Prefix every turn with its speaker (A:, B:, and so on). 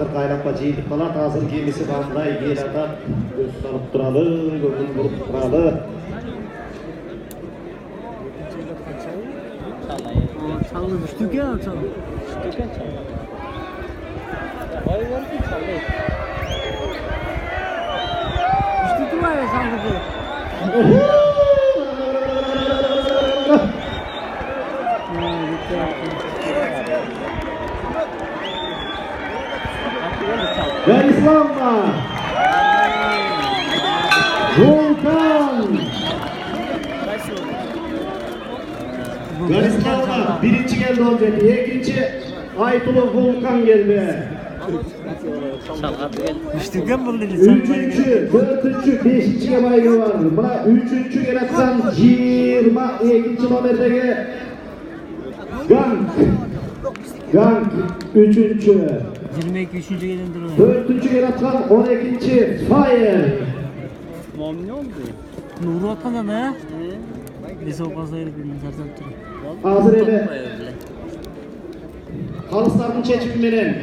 A: Hazır kaynakla ceydik kalat, hazır gemisi kanday gelada gösterip duralı, gözün vurup duralı.
B: Çaldı düştük ya çaldı.
C: Düştük ya çaldı. Vay var ki çaldı.
B: Düştük var ya çaldı.
A: Ve İslam'la Volkan Garistan'la birinci geldi olacak. İkinci Aytullah Volkan geldi.
B: Düştük ya bunu dedi.
A: Üçüncü, dördüncü, beşinci baygı var. Buna üçüncü yaratsan 22 kilometreye Gang üçüncü.
B: 22 üçüncü gelindir o.
A: Dördüncü yaratsan 12. Fire.
C: Mamne oldu.
B: Nuru Atan'da ne? Lise okazaydı bilmem zaten duruyor.
A: Hazır ebe. Kalısların çeçiminin.